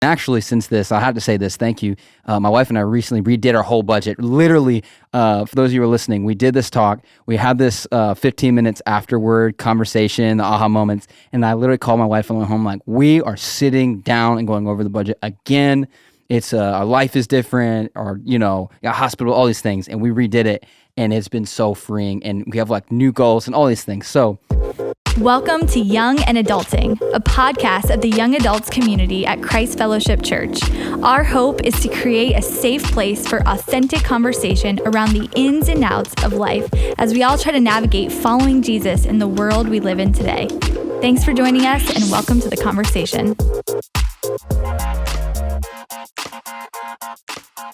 Actually, since this, I have to say this, thank you. My wife and I recently redid our whole budget. Literally, for those of you who are listening, we did this talk. We had this 15 minutes afterward conversation, the aha moments, and I literally called my wife on the way home like, we are sitting down and going over the budget again. It's our life is different, or, hospital, all these things, and we redid it, and it's been so freeing, and we have like new goals and all these things. So welcome to Young and Adulting, a podcast of the Young Adults community at Christ Fellowship Church. Our hope is to create a safe place for authentic conversation around the ins and outs of life as we all try to navigate following Jesus in the world we live in today. Thanks for joining us and welcome to the conversation.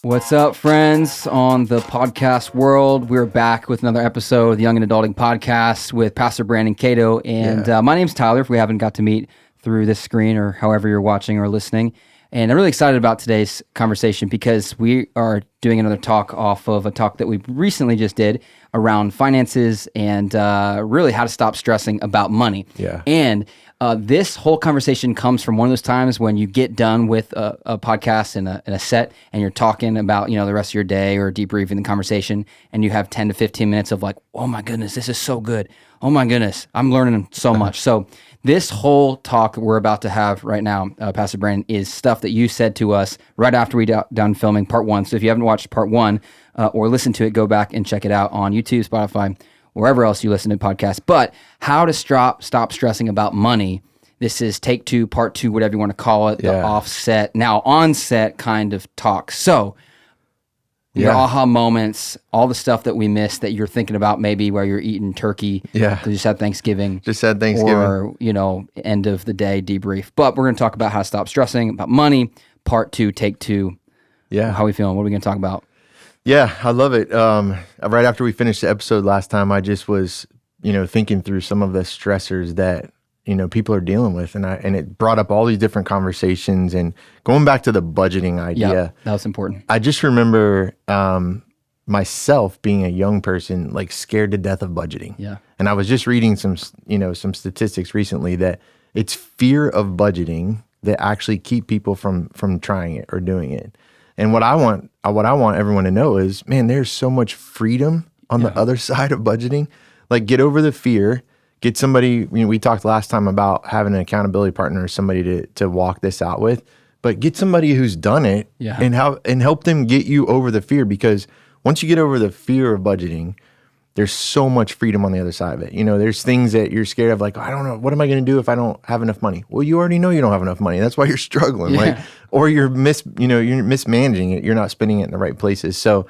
What's up, friends on the podcast world? We're back with another episode of the Young and Adulting podcast with Pastor Brandon Cato. And my name's Tyler, if we haven't got to meet through this screen or however you're watching or listening. And I'm really excited about today's conversation because we are doing another talk off of a talk that we recently just did around finances and really how to stop stressing about money. Yeah. And this whole conversation comes from one of those times when you get done with a podcast and a set and you're talking about, the rest of your day or debriefing the conversation, and you have 10 to 15 minutes of like, oh my goodness, this is so good. Oh my goodness, I'm learning so much. So this whole talk we're about to have right now, Pastor Brandon, is stuff that you said to us right after we done filming part one. So if you haven't watched part one or listened to it, go back and check it out on YouTube, Spotify, wherever else you listen to podcasts. But how to stop stressing about money. This is take two, part two, whatever you want to call it, the offset, now onset kind of talk. So your aha moments, all the stuff that we missed that you're thinking about maybe while you're eating turkey. Yeah. You just had Thanksgiving. Or, end of the day debrief. But we're going to talk about how to stop stressing about money, part two, take two. Yeah. How are we feeling? What are we going to talk about? Yeah, I love it. Right after we finished the episode last time, I just was, thinking through some of the stressors that, people are dealing with. And it brought up all these different conversations and going back to the budgeting idea. Yeah, that was important. I just remember myself being a young person, like scared to death of budgeting. Yeah. And I was just reading some statistics recently that it's fear of budgeting that actually keep people from trying it or doing it. And what I want everyone to know is, man, there's so much freedom on the other side of budgeting. Like, get over the fear. Get somebody. We talked last time about having an accountability partner or somebody to walk this out with. But get somebody who's done it and help them get you over the fear. Because once you get over the fear of budgeting, there's so much freedom on the other side of it. There's things that you're scared of, like, I don't know, what am I going to do if I don't have enough money? Well, you already know you don't have enough money. That's why you're struggling, or you're mismanaging it. You're not spending it in the right places. So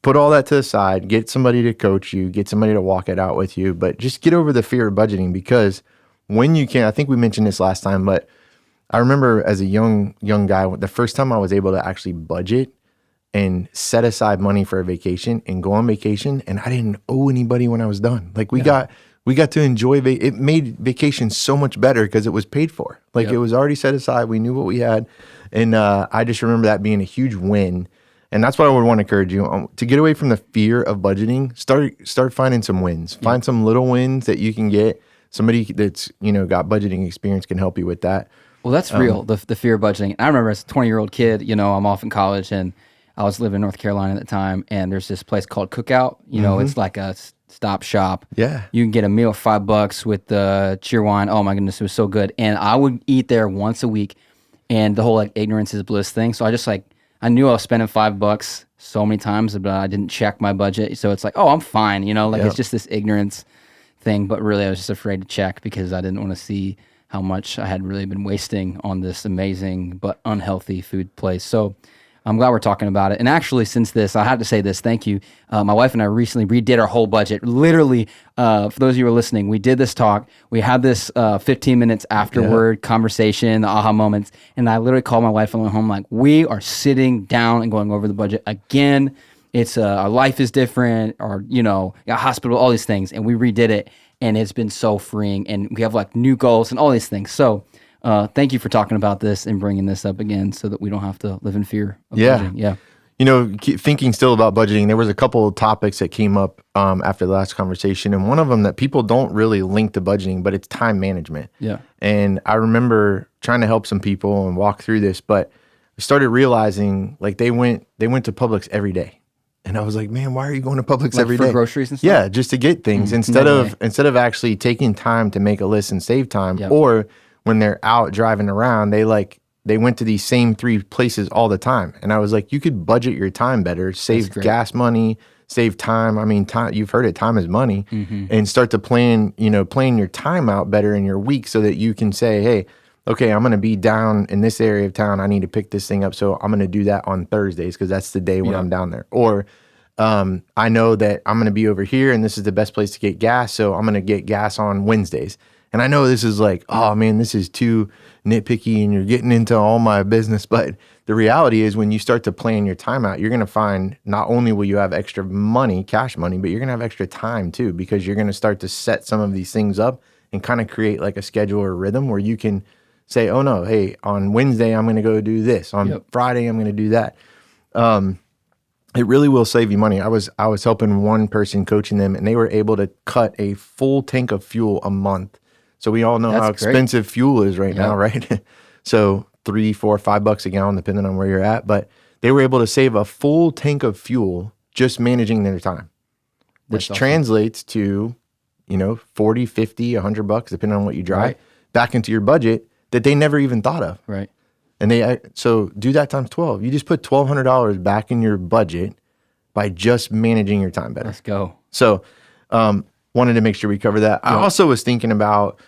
put all that to the side, get somebody to coach you, get somebody to walk it out with you, but just get over the fear of budgeting, because when you can, I think we mentioned this last time, but I remember as a young guy, the first time I was able to actually budget and set aside money for a vacation and go on vacation, and I didn't owe anybody when I was done. Like we got to enjoy it. Made vacation so much better because it was paid for. Like it was already set aside. We knew what we had, and I just remember that being a huge win. And that's what I would want to encourage you to get away from the fear of budgeting. Start finding some wins. Find some little wins that you can get. Somebody that's got budgeting experience can help you with that. Well, that's real. The fear of budgeting. I remember as a 20-year-old kid. I'm off in college and I was living in North Carolina at the time, and there's this place called Cookout. It's like a stop shop. Yeah. You can get a meal for $5 with the cheer wine. Oh my goodness, it was so good. And I would eat there once a week, and the whole ignorance is bliss thing. So I knew I was spending $5 so many times, but I didn't check my budget. So it's like, oh, I'm fine. It's just this ignorance thing. But really, I was just afraid to check because I didn't want to see how much I had really been wasting on this amazing but unhealthy food place. So I'm glad we're talking about it. And actually, since this, I have to say this, thank you. My wife and I recently redid our whole budget. Literally, for those of you who are listening, we did this talk. We had this 15 minutes afterward conversation, the aha moments. And I literally called my wife on the way home like, we are sitting down and going over the budget again. It's our life is different, or, hospital, all these things. And we redid it. And it's been so freeing. And we have like new goals and all these things. So thank you for talking about this and bringing this up again so that we don't have to live in fear of budgeting. Yeah. Thinking still about budgeting, there was a couple of topics that came up after the last conversation, and one of them that people don't really link to budgeting, but it's time management. Yeah. And I remember trying to help some people and walk through this, but I started realizing like they went to Publix every day. And I was like, man, why are you going to Publix Like every for day? groceries and stuff? Yeah, just to get things instead of actually taking time to make a list and save time. Yep. Or when they're out driving around, they went to these same 3 places all the time. And I was like, you could budget your time better, save gas money, save time. I mean, time, you've heard it, time is money, and start to plan your time out better in your week so that you can say, hey, okay, I'm going to be down in this area of town. I need to pick this thing up. So I'm going to do that on Thursdays because that's the day when I'm down there. Or I know that I'm going to be over here and this is the best place to get gas. So I'm going to get gas on Wednesdays. And I know this is like, oh man, this is too nitpicky and you're getting into all my business. But the reality is when you start to plan your time out, you're going to find not only will you have extra money, cash money, but you're going to have extra time too, because you're going to start to set some of these things up and kind of create like a schedule or rhythm where you can say, oh no, hey, on Wednesday, I'm going to go do this. On Friday, I'm going to do that. It really will save you money. I was helping one person, coaching them, and they were able to cut a full tank of fuel a month. So we all know how expensive fuel is right now, right? So $3, $4, $5 a gallon, depending on where you're at. But they were able to save a full tank of fuel just managing their time, which translates to, $40, $50, $100, depending on what you drive, back into your budget that they never even thought of. Right. And so do that times 12. You just put $1,200 back in your budget by just managing your time better. Let's go. So, wanted to make sure we cover that. I also was thinking about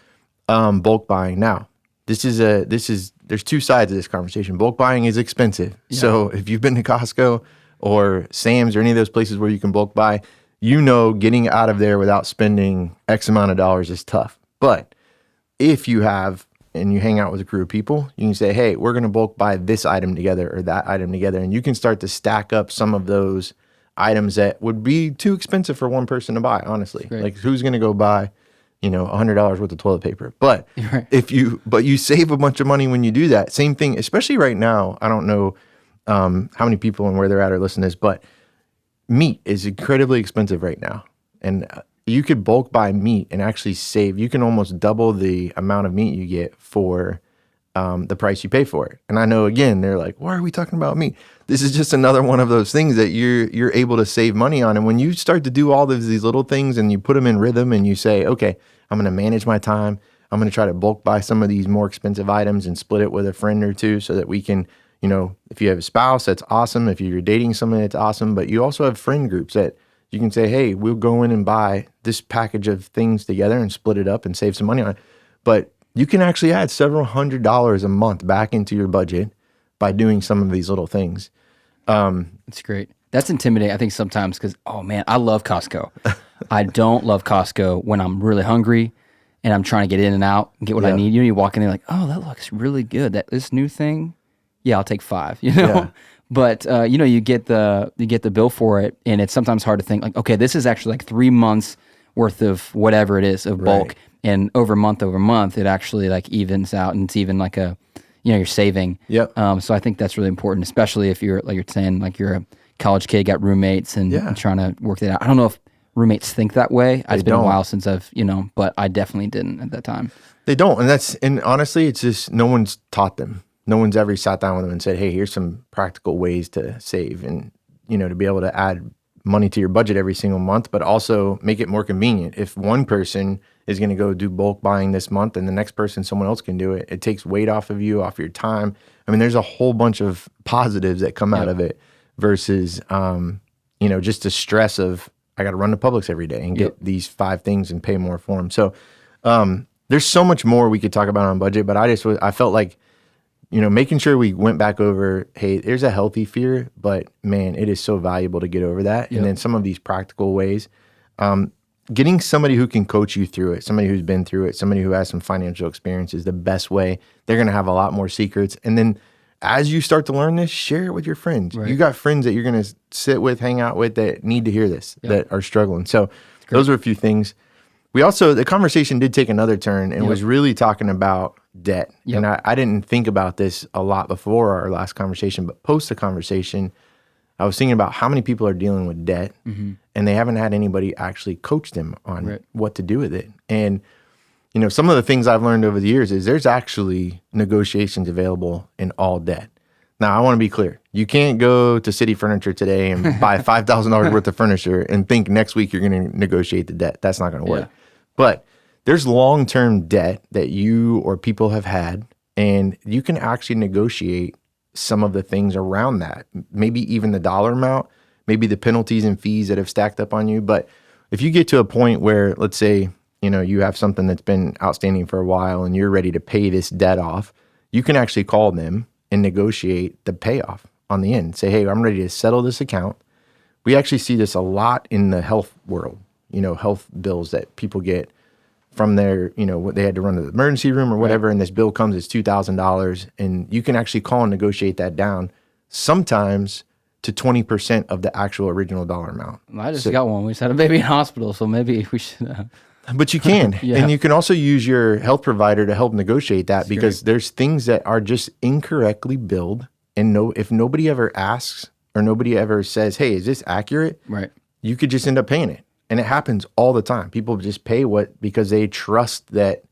bulk buying. Now, there's 2 sides of this conversation. Bulk buying is expensive. Yeah. So if you've been to Costco or Sam's or any of those places where you can bulk buy, getting out of there without spending X amount of dollars is tough. But if you have and you hang out with a crew of people, you can say, hey, we're going to bulk buy this item together or that item together. And you can start to stack up some of those items that would be too expensive for one person to buy, honestly. Like who's going to go buy, $100 worth of toilet paper? But you save a bunch of money when you do that. Same thing, especially right now. I don't know how many people and where they're at or listen to this, but meat is incredibly expensive right now. And you could bulk buy meat and actually save. You can almost double the amount of meat you get for the price you pay for it. And I know, again, they're like, why are we talking about meat? This is just another one of those things that you're able to save money on. And when you start to do all of these little things and you put them in rhythm and you say, okay, I'm going to manage my time. I'm going to try to bulk buy some of these more expensive items and split it with a friend or two so that we can, if you have a spouse, that's awesome. If you're dating someone, that's awesome. But you also have friend groups that you can say, hey, we'll go in and buy this package of things together and split it up and save some money on it. But you can actually add several $100s a month back into your budget by doing some of these little things. That's great. That's intimidating, I think, sometimes because, oh man, I love Costco. I don't love Costco when I'm really hungry and I'm trying to get in and out and get what I need. You walk in there like, oh, that looks really good. This new thing, yeah, I'll take 5, Yeah. But you get the bill for it, and it's sometimes hard to think like, okay, this is actually like 3 months worth of whatever it is of bulk, and over month, it actually like evens out, and it's even like you're saving. Yep. So I think that's really important, especially if you're saying like you're a college kid, got roommates, and trying to work that out. I don't know if roommates think that way. It's been a while since I've but I definitely didn't at that time. They don't, and honestly, it's just no one's taught them. No one's ever sat down with them and said, hey, here's some practical ways to save and, to be able to add money to your budget every single month, but also make it more convenient. If one person is going to go do bulk buying this month and the next person, someone else can do it, it takes weight off of you, off your time. I mean, there's a whole bunch of positives that come out of it versus, just the stress of, I got to run to Publix every day and get these 5 things and pay more for them. So there's so much more we could talk about on budget, but I felt like, making sure we went back over, hey, there's a healthy fear, but man, it is so valuable to get over that. And then some of these practical ways, getting somebody who can coach you through it, somebody who's been through it, somebody who has some financial experience is the best way. They're going to have a lot more secrets. And then as you start to learn this, share it with your friends. Right. You got friends that you're going to sit with, hang out with that need to hear this, that are struggling. So those are a few things. We also, the conversation did take another turn and was really talking about debt. And I didn't think about this a lot before our last conversation, but post the conversation, I was thinking about how many people are dealing with debt and they haven't had anybody actually coach them on what to do with it. And some of the things I've learned over the years is there's actually negotiations available in all debt. Now, I want to be clear. You can't go to City Furniture today and buy $5,000 worth of furniture and think next week you're going to negotiate the debt. That's not going to work. Yeah. But there's long-term debt that you or people have had, and you can actually negotiate some of the things around that. Maybe even the dollar amount, maybe the penalties and fees that have stacked up on you. But if you get to a point where, let's say, you have something that's been outstanding for a while and you're ready to pay this debt off, you can actually call them and negotiate the payoff on the end. Say, hey, I'm ready to settle this account. We actually see this a lot in the health world, health bills that people get from their, what they had to run to the emergency room or whatever, and this bill comes as $2,000, and you can actually call and negotiate that down sometimes to 20% of the actual original dollar amount. I just got one. We just had a baby in hospital, so maybe we should. But you can. Yeah. And you can also use your health provider to help negotiate that. That's because great. There's things that are just incorrectly billed. And if nobody ever asks or nobody ever says, hey, is this accurate? Right. You could just end up paying it. And it happens all the time. People just pay because they trust that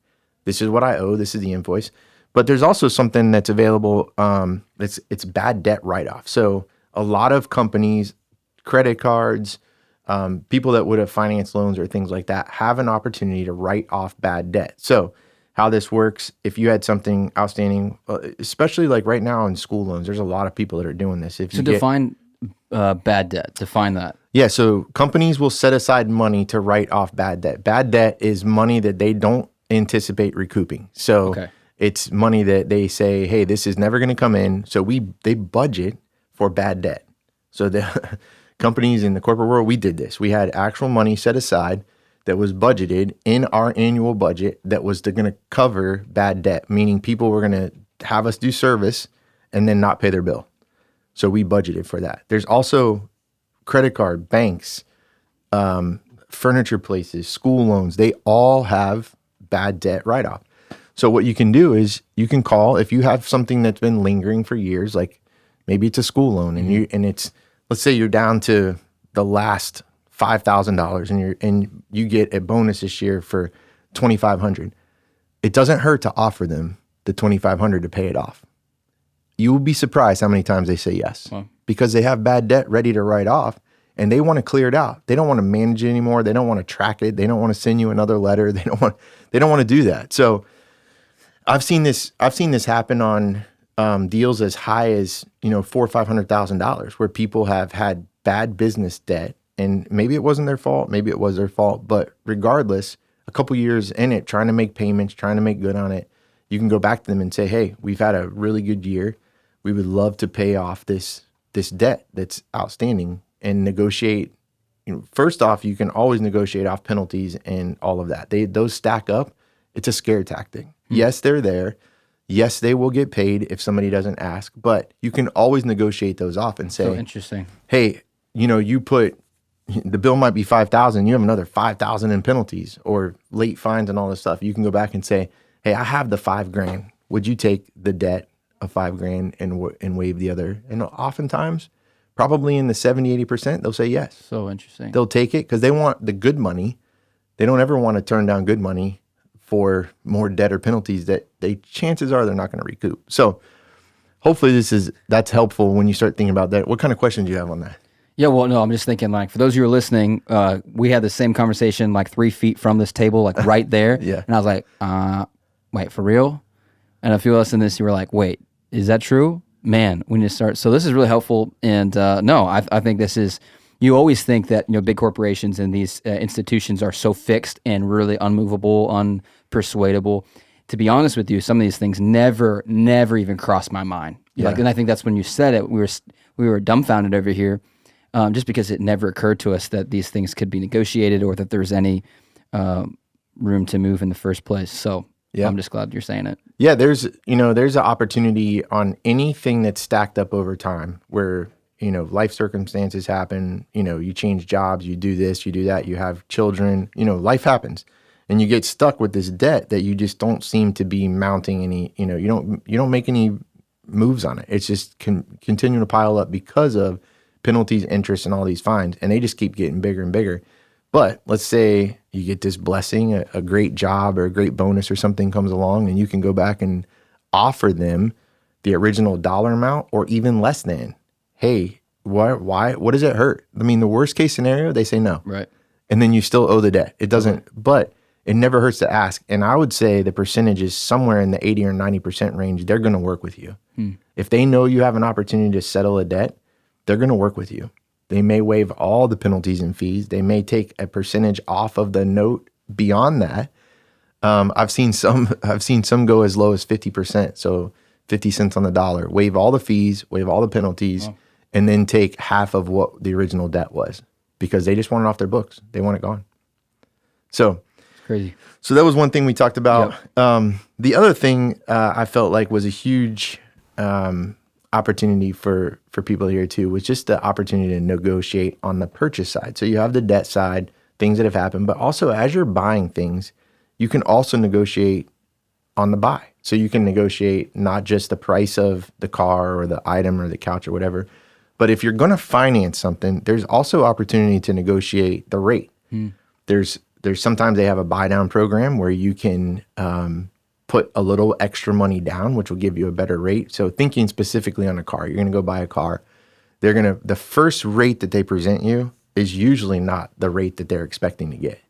this is what I owe. This is the invoice. But there's also something that's available. It's bad debt write-off. So a lot of companies, credit cards, people that would have financed loans or things like that have an opportunity to write off bad debt. So how this works, if you had something outstanding, especially like right now in school loans, there's a lot of people that are doing this. Define bad debt. Define that. Yeah, so companies will set aside money to write off bad debt. Bad debt is money that they don't anticipate recouping. So it's money that they say, hey, this is never going to come in. So they budget for bad debt. So the companies in the corporate world, we did this. We had actual money set aside that was budgeted in our annual budget that was going to cover bad debt, meaning people were going to have us do service and then not pay their bill. So we budgeted for that. There's also credit card, banks, furniture places, school loans. They all have bad debt write-off. So what you can do is you can call if you have something that's been lingering for years, like maybe it's a school loan and it's, let's say you're down to the last $5,000 and you get a bonus this year for $2,500. It doesn't hurt to offer them the $2,500 to pay it off. You will be surprised how many times they say yes because they have bad debt ready to write off and they want to clear it out. They don't want to manage it anymore. They don't want to track it. They don't want to send you another letter. They don't want to do that. So I've seen this happen on deals as high as $400,000 or $500,000 where people have had bad business debt, and maybe it wasn't their fault, maybe it was their fault, but regardless, a couple years in it, trying to make payments, trying to make good on it, you can go back to them and say, hey, we've had a really good year. We would love to pay off this debt that's outstanding and negotiate. First off, you can always negotiate off penalties and all of that. Those stack up. It's a scare tactic. Yes, they're there. Yes, they will get paid if somebody doesn't ask, but you can always negotiate those off and say, so interesting. Hey, you put the bill might be $5,000. You have another $5,000 in penalties or late fines and all this stuff. You can go back and say, hey, I have the $5,000. Would you take the debt of $5,000 and waive the other? And oftentimes, probably in the 70-80%, they'll say yes. So interesting. They'll take it because they want the good money. They don't ever want to turn down good money for more debt or penalties that chances are they're not going to recoup. So hopefully that's helpful when you start thinking about that. What kind of questions do you have on that? Yeah, well, no, I'm just thinking like for those of you who are listening, we had the same conversation like 3 feet from this table, like right there. Yeah. And I was like, wait, for real? And a few of us in this, you were like, wait, is that true? Man, we need to start. So this is really helpful. And no, I think this is, you always think that, big corporations and these institutions are so fixed and really unmovable, unpersuadable. To be honest with you, some of these things never even crossed my mind. Yeah. And I think that's when you said it, we were dumbfounded over here. Just because it never occurred to us that these things could be negotiated or that there's any room to move in the first place. So I'm just glad you're saying it. Yeah, there's an opportunity on anything that's stacked up over time where, life circumstances happen, you change jobs, you do this, you do that, you have children, life happens. And you get stuck with this debt that you just don't seem to be mounting any, you don't make any moves on it. It's just continuing to pile up because of penalties, interest, and all these fines, and they just keep getting bigger and bigger. But let's say you get this blessing, a great job or a great bonus or something comes along, and you can go back and offer them the original dollar amount or even less than. Hey, why? What does it hurt? I mean, the worst case scenario, they say no. Right. And then you still owe the debt. It doesn't, but it never hurts to ask. And I would say the percentage is somewhere in the 80 or 90% range. They're going to work with you. If they know you have an opportunity to settle a debt, they're going to work with you. They may waive all the penalties and fees. They may take a percentage off of the note beyond that. I've seen some go as low as 50%. So 50 cents on the dollar, waive all the fees, waive all the penalties, and then take half of what the original debt was because they just want it off their books. They want it gone. So Crazy. So that was one thing we talked about. Yep. The other thing I felt like was a huge opportunity for people here too was just the opportunity to negotiate on the purchase side. So you have the debt side, things that have happened, but also as you're buying things, you can also negotiate on the buy. So you can negotiate not just the price of the car or the item or the couch or whatever, but if you're going to finance something, there's also opportunity to negotiate the rate. There's sometimes they have a buy down program where you can put a little extra money down, which will give you a better rate. So thinking specifically on a car, you're going to go buy a car. The first rate that they present you is usually not the rate that they're expecting to get.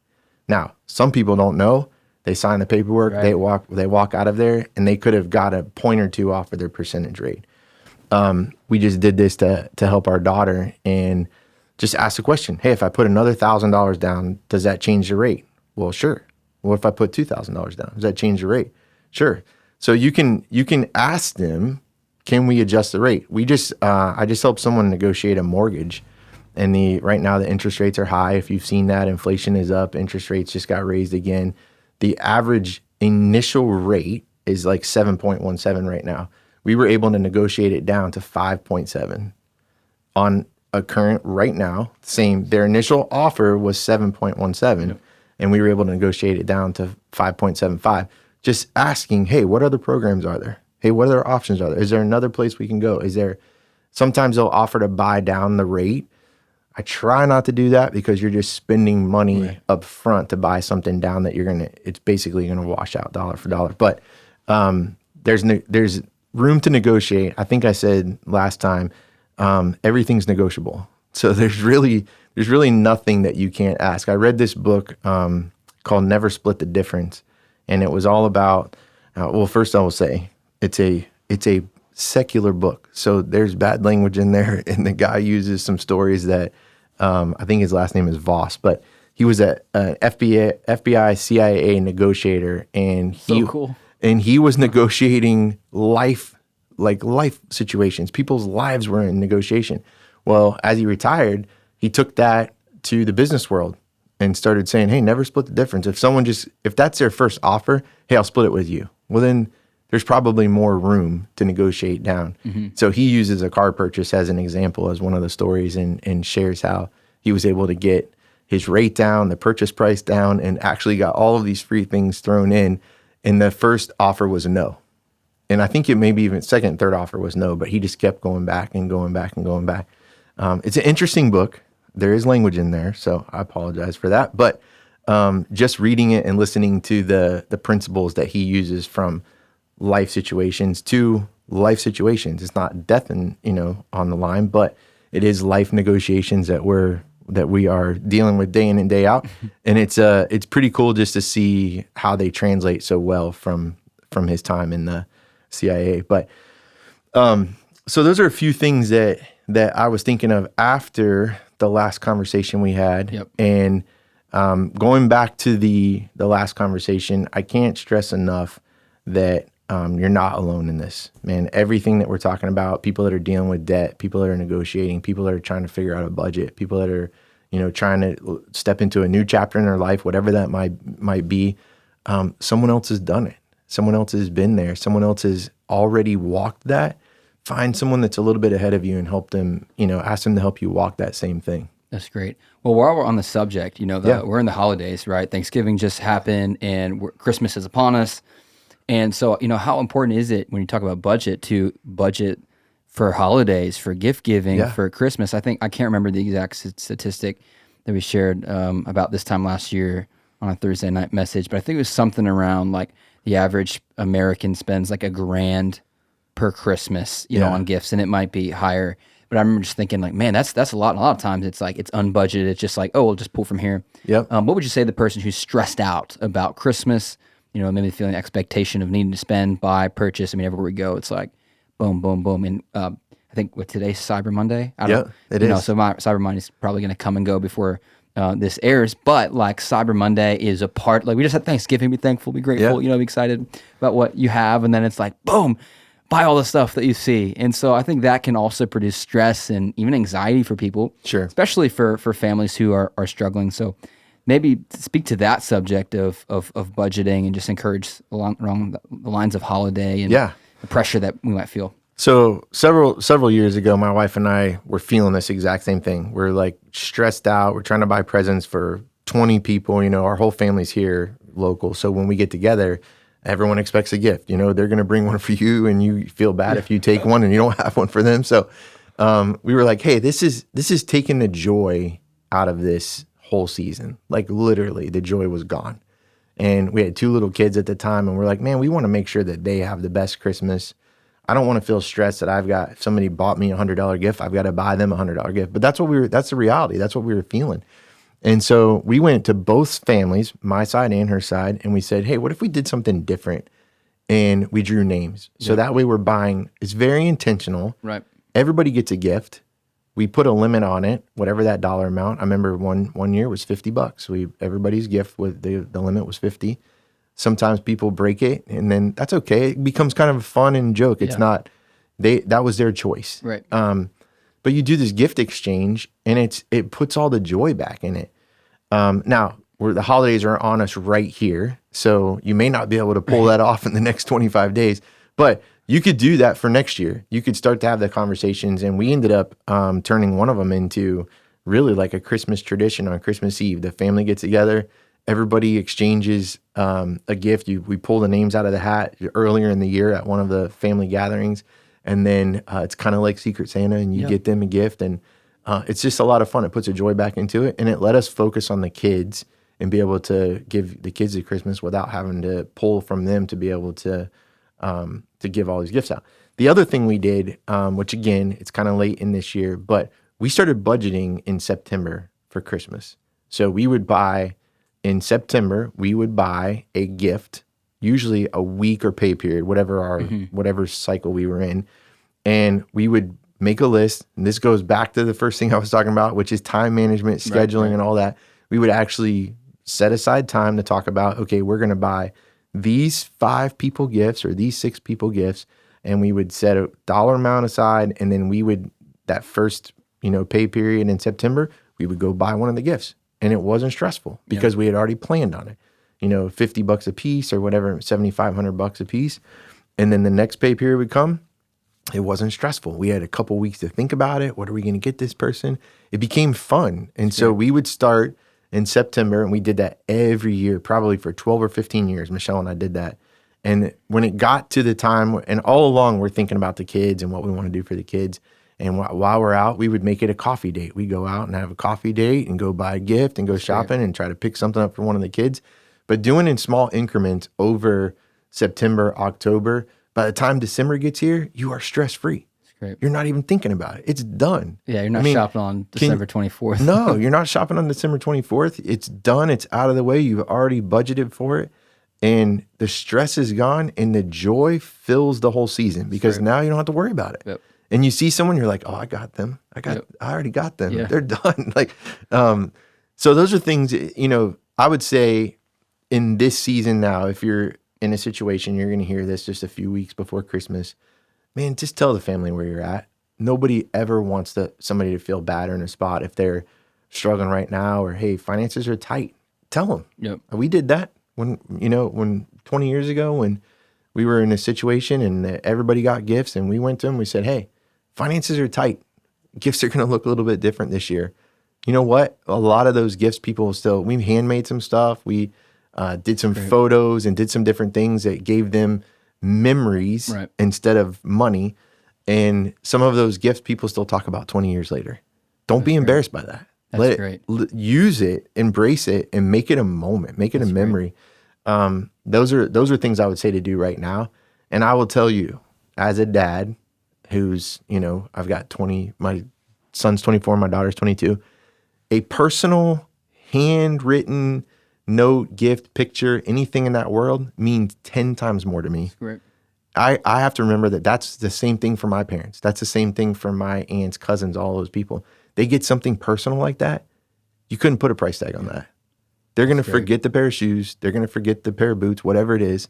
Now, some people don't know. They sign the paperwork, right. They walk out of there, and they could have got a point or two off of their percentage rate. We just did this to help our daughter and just ask the question, hey, if I put another $1,000 down, does that change the rate? Well, sure. What if I put $2,000 down? Does that change the rate? Sure. So you can ask them, can we adjust the rate? I just helped someone negotiate a mortgage, and right now the interest rates are high. If you've seen that, inflation is up, interest rates just got raised again. The average initial rate is like 7.17 right now. We were able to negotiate it down to 5.7 on a current right now. Their initial offer was 7.17, yep. And we were able to negotiate it down to 5.75. Just asking, hey, what other programs are there? Hey, what other options are there? Is there another place we can go? Sometimes they'll offer to buy down the rate. I try not to do that because you're just spending money right. up front to buy something down that it's basically going to wash out dollar for dollar. But there's room to negotiate. I think I said last time, everything's negotiable. So there's really nothing that you can't ask. I read this book called Never Split the Difference, and it was all about. First I will say it's a secular book, so there's bad language in there, and the guy uses some stories that I think his last name is Voss, but he was an FBI CIA negotiator, and he was negotiating life situations. People's lives were in negotiation. Well, as he retired, he took that to the business world and started saying, hey, never split the difference. If that's their first offer, hey, I'll split it with you. Well, then there's probably more room to negotiate down. Mm-hmm. So he uses a car purchase as an example, as one of the stories, and shares how he was able to get his rate down, the purchase price down, and actually got all of these free things thrown in. And the first offer was a no. And I think it maybe even second and third offer was no, but he just kept going back and going back and going back. It's an interesting book. There is language in there, so I apologize for that. But just reading it and listening to the principles that he uses from life situations to life situations. It's not death on the line, but it is life negotiations that we are dealing with day in and day out. And it's pretty cool just to see how they translate so well from his time in the CIA. But so those are a few things that I was thinking of after the last conversation we had. Yep. And going back to the last conversation, I can't stress enough that you're not alone in this, man. Everything that we're talking about, people that are dealing with debt, people that are negotiating, people that are trying to figure out a budget, people that are, trying to step into a new chapter in their life, whatever that might be, someone else has done it. Someone else has been there. Someone else has already walked that. Find someone that's a little bit ahead of you and help them, ask them to help you walk that same thing. That's great. Well, while we're on the subject, we're in the holidays, right? Thanksgiving just happened and Christmas is upon us. And so, how important is it when you talk about budget to budget for holidays, for gift giving, for Christmas? I can't remember the exact statistic, that we shared about this time last year on a Thursday night message, but I think it was something around like the average American spends like $1,000 per Christmas, you know, on gifts, and it might be higher. But I remember just thinking like, man, that's a lot. And a lot of times it's like it's unbudgeted. It's just like, oh, we'll just pull from here. Yep. What would you say to the person who's stressed out about Christmas? You know, maybe feeling the expectation of needing to spend, buy, purchase. I mean, everywhere we go, it's like boom, boom, boom. And I think with today's Cyber Monday, I don't know, it is. So my Cyber Monday is probably going to come and go before this airs. But like Cyber Monday is a part. Like we just had Thanksgiving. Be thankful, be grateful. You know, be excited about what you have, and then it's like boom, buy all the stuff that you see. And so I think that can also produce stress and even anxiety for people. Sure. Especially for families who are struggling. So maybe speak to that subject of budgeting and just encourage along the lines of holiday and the pressure that we might feel. So several years ago, my wife and I were feeling this exact same thing. We're like stressed out. We're trying to buy presents for 20 people. You know, our whole family's here local. So when we get together, everyone expects a gift. You know, they're going to bring one for you, and you feel bad if you take one and you don't have one for them. So we were like, hey, this is taking the joy out of this whole season. Like literally, the joy was gone. And we had 2 little kids at the time, and we're like, man, we want to make sure that they have the best Christmas. I don't want to feel stressed that if somebody bought me $100 gift, I've got to buy them a $100 gift. But that's the reality. That's what we were feeling. And so we went to both families, my side and her side, and we said, hey, what if we did something different? And we drew names. So that way we're buying, it's very intentional. Right. Everybody gets a gift. We put a limit on it, whatever that dollar amount. I remember one year was $50. Everybody's gift with the limit was 50. Sometimes people break it, and then that's okay. It becomes kind of a fun and joke. It's not that was their choice. Right. But you do this gift exchange, and it puts all the joy back in it. Now, the holidays are on us right here, so you may not be able to pull that off in the next 25 days, but you could do that for next year. You could start to have the conversations, and we ended up turning one of them into really like a Christmas tradition on Christmas Eve. The family gets together, everybody exchanges a gift. We pull the names out of the hat earlier in the year at one of the family gatherings, and then it's kind of like Secret Santa, and you get them a gift, and it's just a lot of fun. It puts a joy back into it, and it let us focus on the kids and be able to give the kids a Christmas without having to pull from them to be able to give all these gifts out. The other thing we did, which again, it's kind of late in this year, but we started budgeting in September for Christmas. So in September, we would buy a gift, usually a week or pay period, whatever cycle we were in, and we would make a list. And this goes back to the first thing I was talking about, which is time management, scheduling, and all that. We would actually set aside time to talk about, okay, we're going to buy these 5 people gifts or these 6 people gifts, and we would set a dollar amount aside, and then we would, that first, pay period in September, we would go buy one of the gifts. And it wasn't stressful because we had already planned on it. $50 a piece or whatever, $7,500 a piece. And then the next pay period would come. It wasn't stressful. We had a couple weeks to think about it. What are we going to get this person? It became fun. And so we would start in September, and we did that every year, probably for 12 or 15 years. Michelle and I did that. And when it got to the time, and all along we're thinking about the kids and what we want to do for the kids. And while we're out, we would make it a coffee date. We go out and have a coffee date and go buy a gift and go shopping and try to pick something up for one of the kids. But doing in small increments over September, October, by the time December gets here, you are stress-free. Great. You're not even thinking about it. It's done. Yeah, you're not shopping on December 24th. No, you're not shopping on December 24th. It's done. It's out of the way. You've already budgeted for it. And the stress is gone, and the joy fills the whole season because now you don't have to worry about it. Yep. And you see someone, you're like, oh, I got them. I already got them. Yeah. They're done. So those are things, I would say in this season now, if you're in a situation, you're going to hear this just a few weeks before Christmas, man, just tell the family where you're at. Nobody ever wants somebody to feel bad or in a spot if they're struggling right now or, hey, finances are tight. Tell them. Yep. We did that when 20 years ago when we were in a situation and everybody got gifts and we went to them, we said, hey, finances are tight. Gifts are going to look a little bit different this year. You know what? A lot of those gifts, we handmade some stuff. We did some photos and did some different things that gave them memories instead of money. And some of those gifts people still talk about 20 years later. Don't be embarrassed by that. That's great. Use it, embrace it, and make it a moment, make it a memory. Those are things I would say to do right now. And I will tell you, as a dad who's, I've got my son's 24, my daughter's 22, a personal handwritten note, gift, picture, anything in that world means 10 times more to me. Great. I have to remember that that's the same thing for my parents. That's the same thing for my aunts, cousins, all those people. They get something personal like that. You couldn't put a price tag on that. They're going to forget the pair of shoes. They're going to forget the pair of boots, whatever it is.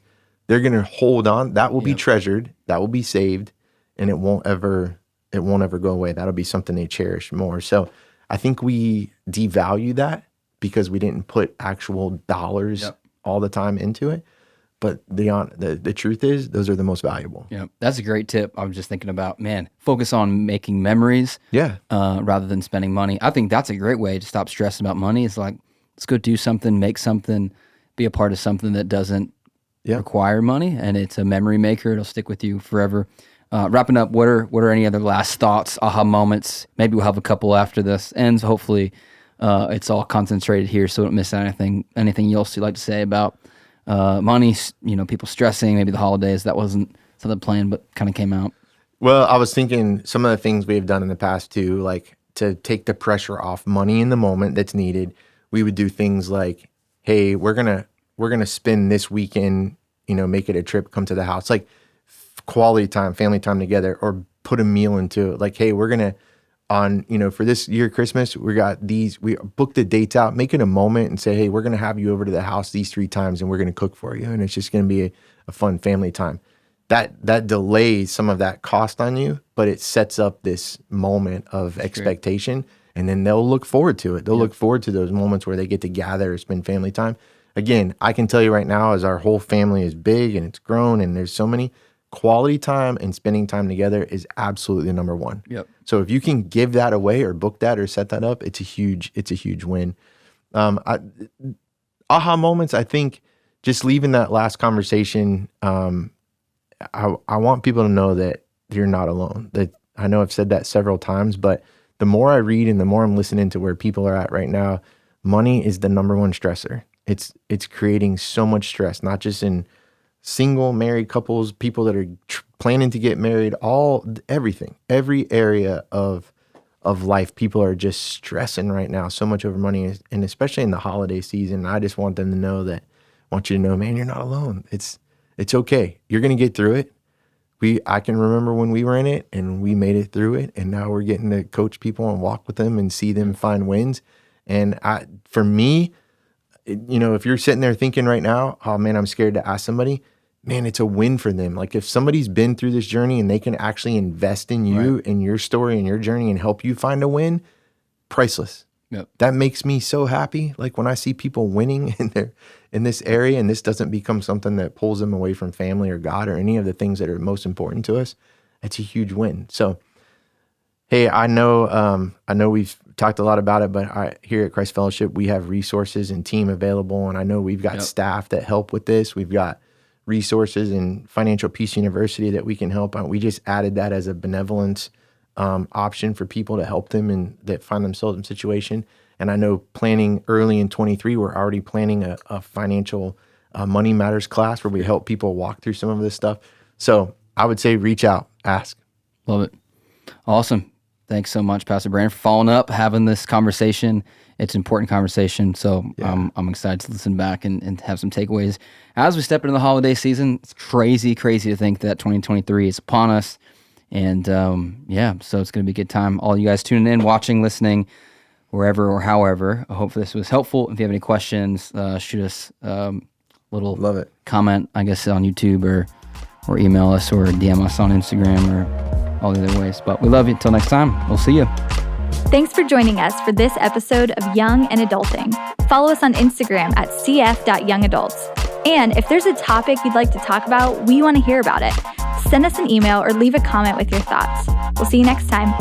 They're going to hold on. That will be treasured. That will be saved, and it won't ever go away. That'll be something they cherish more. So I think we devalue that because we didn't put actual dollars all the time into it. But the truth is, those are the most valuable. Yeah, that's a great tip. I was just thinking about, focus on making memories rather than spending money. I think that's a great way to stop stressing about money. It's like, let's go do something, make something, be a part of something that doesn't require money, and it's a memory maker. It'll stick with you forever. Wrapping up, what are any other last thoughts, aha moments? Maybe we'll have a couple after this ends. Hopefully, it's all concentrated here, so we don't miss anything else you'd like to say about money, people stressing, maybe the holidays. That wasn't something planned, but kind of came out. Well, I was thinking some of the things we've done in the past too, like to take the pressure off money in the moment that's needed. We would do things like, hey, we're gonna spend this weekend, make it a trip, come to the house, like quality time, family time together, or put a meal into it. Like, hey, we're gonna for this year Christmas, we book the dates out, make it a moment, and say, hey, we're gonna have you over to the house these 3 times, and we're gonna cook for you, and it's just gonna be a fun family time. That delays some of that cost on you, but it sets up this moment of expectation. And then they'll look forward to it. They'll look forward to those moments where they get to gather or spend family time. Again, I can tell you right now, as our whole family is big and it's grown and there's so many, quality time and spending time together is absolutely number one. Yep. So if you can give that away or book that or set that up, it's a huge win. Aha moments, I think just leaving that last conversation, I want people to know that you're not alone. That I know I've said that several times, but the more I read and the more I'm listening to where people are at right now, money is the number one stressor. It's creating so much stress, not just in single, married couples, people that are planning to get married, everything, every area of life. People are just stressing right now so much over money, and especially in the holiday season. I just want them to know that, I want you to know, man, you're not alone. It's okay. You're going to get through it. I can remember when we were in it and we made it through it, and now we're getting to coach people and walk with them and see them find wins. And for me, if you're sitting there thinking right now, oh man, I'm scared to ask somebody, man, it's a win for them. Like if somebody's been through this journey and they can actually invest in you and your story and your journey and help you find a win, priceless. Yep. That makes me so happy. Like when I see people winning in this area, and this doesn't become something that pulls them away from family or God or any of the things that are most important to us, it's a huge win. So, hey, I know we've talked a lot about it, but here at Christ Fellowship, we have resources and team available, and I know we've got staff that help with this. We've got resources in Financial Peace University that we can help out. We just added that as a benevolence option for people to help them and that find themselves in situation. And I know planning early in 23, we're already planning a financial money matters class where we help people walk through some of this stuff. So I would say reach out, ask. Love it. Awesome. Thanks so much, Pastor Brandon, for following up, having this conversation. It's an important conversation. So I'm excited to listen back and have some takeaways. As we step into the holiday season, it's crazy to think that 2023 is upon us. And so it's going to be a good time. All you guys tuning in, watching, listening, wherever or however. I hope this was helpful. If you have any questions, shoot us little comment, I guess, on YouTube or email us or DM us on Instagram or all the other ways. But we love you. Until next time, we'll see you. Thanks for joining us for this episode of Young and Adulting. Follow us on Instagram at cf.youngadults. And if there's a topic you'd like to talk about, we want to hear about it. Send us an email or leave a comment with your thoughts. We'll see you next time.